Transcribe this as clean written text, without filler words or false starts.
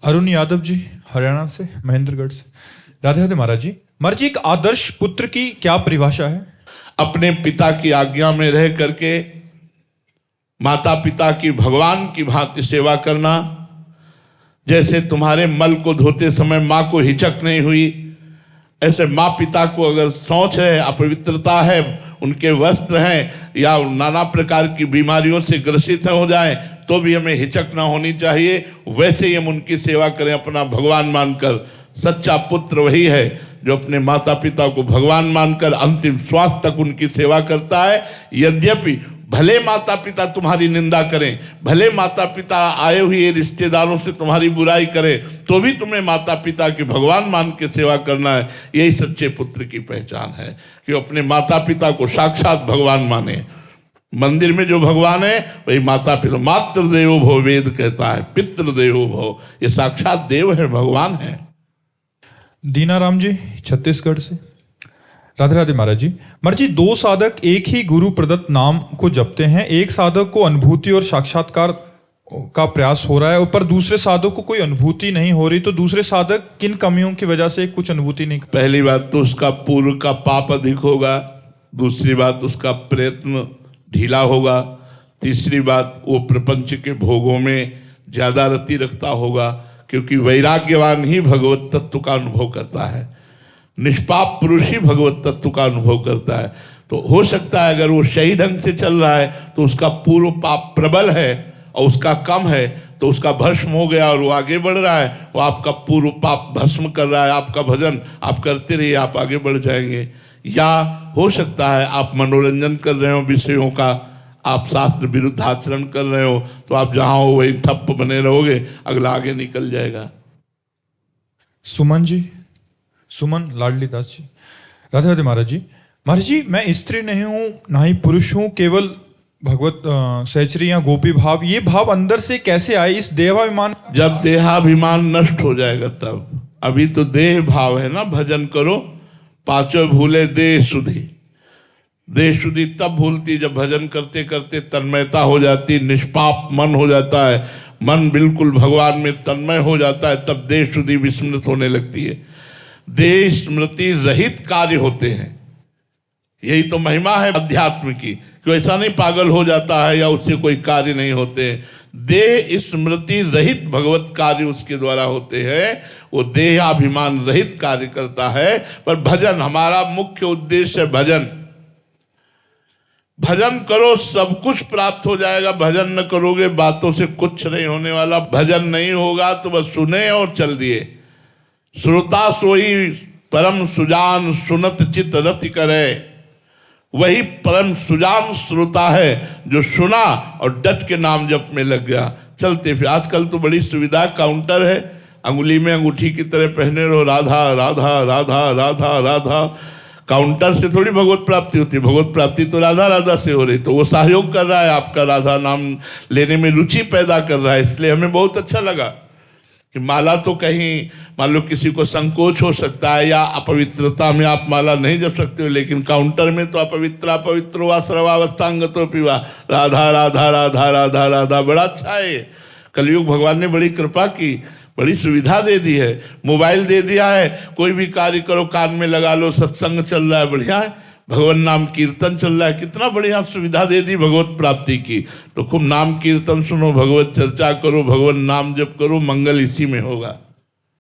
अरुण यादव जी, हरियाणा से, महेंद्रगढ़ से। राधे राधे महाराज जी। महाराज जी, एक आदर्श पुत्र की क्या परिभाषा है? अपने पिता की आज्ञा में रह करके माता पिता की भगवान की भांति सेवा करना। जैसे तुम्हारे मल को धोते समय माँ को हिचक नहीं हुई, ऐसे माँ पिता को अगर शौच है, अपवित्रता है, उनके वस्त्र हैं या नाना प्रकार की बीमारियों से ग्रसित हो जाए तो भी हमें हिचक ना होनी चाहिए। वैसे ही हम उनकी सेवा करें अपना भगवान मानकर। सच्चा पुत्र वही है जो अपने माता पिता को भगवान मानकर अंतिम श्वास तक उनकी सेवा करता है। यद्यपि भले माता पिता तुम्हारी निंदा करें, भले माता पिता आए हुए रिश्तेदारों से तुम्हारी बुराई करें, तो भी तुम्हें माता पिता की भगवान मान के सेवा करना है। यही सच्चे पुत्र की पहचान है कि अपने माता पिता को साक्षात भगवान माने। मंदिर में जो भगवान है वही माता पिता। मातृ देवो भव वेद कहता है, पितृ देवो भव, ये साक्षात देव है, भगवान है। दीनाराम जी, छत्तीसगढ़ से। राधे राधे महाराज जी। महाराज जी, दो साधक एक ही गुरु प्रदत्त नाम को जपते हैं। एक साधक को अनुभूति और साक्षात्कार का प्रयास हो रहा है, पर दूसरे साधक को कोई अनुभूति नहीं हो रही, तो दूसरे साधक किन कमियों की वजह से कुछ अनुभूति नहीं कर? पहली बात तो उसका पूर्व का पाप अधिक होगा। दूसरी बात उसका प्रयत्न ढीला होगा। तीसरी बात वो प्रपंच के भोगों में ज्यादा रति रखता होगा, क्योंकि वैराग्यवान ही भगवत तत्व का अनुभव करता है। निष्पाप पुरुष ही भगवत तत्व का अनुभव करता है। तो हो सकता है अगर वो सही ढंग से चल रहा है तो उसका पूर्व पाप प्रबल है और उसका कम है, तो उसका भस्म हो गया और वो आगे बढ़ रहा है। वो आपका पूर्व पाप भस्म कर रहा है। आपका भजन आप करते रहिए, आप आगे बढ़ जाएंगे। या हो सकता है आप मनोरंजन कर रहे हो विषयों का, आप शास्त्र विरुद्ध आचरण कर रहे हो, तो आप जहां हो वही ठप्प बने रहोगे, अगला आगे निकल जाएगा। सुमन जी, सुमन लाडली दास जी। राधे राधे महाराज जी। महाराज जी, मैं स्त्री नहीं हूं ना ही पुरुष हूं, केवल भगवत सहचरी या गोपी भाव, ये भाव अंदर से कैसे आए? इस देहाभिमान, जब देहाभिमान नष्ट हो जाएगा तब। अभी तो देह भाव है ना। भजन करो पांचों भूले देह शुद्धि। देह शुद्धि तब भूलती जब भजन करते करते तन्मयता हो जाती, निष्पाप मन हो जाता है, मन बिल्कुल भगवान में तन्मय हो जाता है, तब देह शुद्धि विस्मृत होने लगती है। देह स्मृति रहित कार्य होते हैं। यही तो महिमा है अध्यात्म की, कि ऐसा नहीं पागल हो जाता है या उससे कोई कार्य नहीं होते। देह स्मृति रहित भगवत कार्य उसके द्वारा होते हैं। वो देहाभिमान रहित कार्य करता है। पर भजन, हमारा मुख्य उद्देश्य है भजन। भजन करो सब कुछ प्राप्त हो जाएगा। भजन न करोगे बातों से कुछ नहीं होने वाला। भजन नहीं होगा तो बस सुने और चल दिए। श्रोता सोई परम सुजान, सुनत चित रति करे। वही परम सुजान श्रोता है जो सुना और डट के नाम जप में लग गया। चलते फिर आजकल तो बड़ी सुविधा, काउंटर है, अंगुली में अंगूठी की तरह पहने रहो, राधा राधा राधा राधा राधा। काउंटर से थोड़ी भगवत प्राप्ति होती है। भगवत प्राप्ति तो राधा राधा से हो रही। तो वो सहयोग कर रहा है, आपका राधा नाम लेने में रुचि पैदा कर रहा है। इसलिए हमें बहुत अच्छा लगा कि माला तो कहीं मान लो किसी को संकोच हो सकता है या अपवित्रता में आप माला नहीं जप सकते हो, लेकिन काउंटर में तो अपवित्र वा सर्वावस्थांगतो पिवा, राधा राधा राधा राधा राधा। बड़ा अच्छा है। कलयुग भगवान ने बड़ी कृपा की, बड़ी सुविधा दे दी है। मोबाइल दे दिया है, कोई भी कार्य करो कान में लगा लो, सत्संग चल रहा है, बढ़िया है। भगवान नाम कीर्तन चल रहा है, कितना बढ़िया सुविधा दे दी भगवत प्राप्ति की। तो खूब नाम कीर्तन सुनो, भगवत चर्चा करो, भगवान नाम जप करो, मंगल इसी में होगा।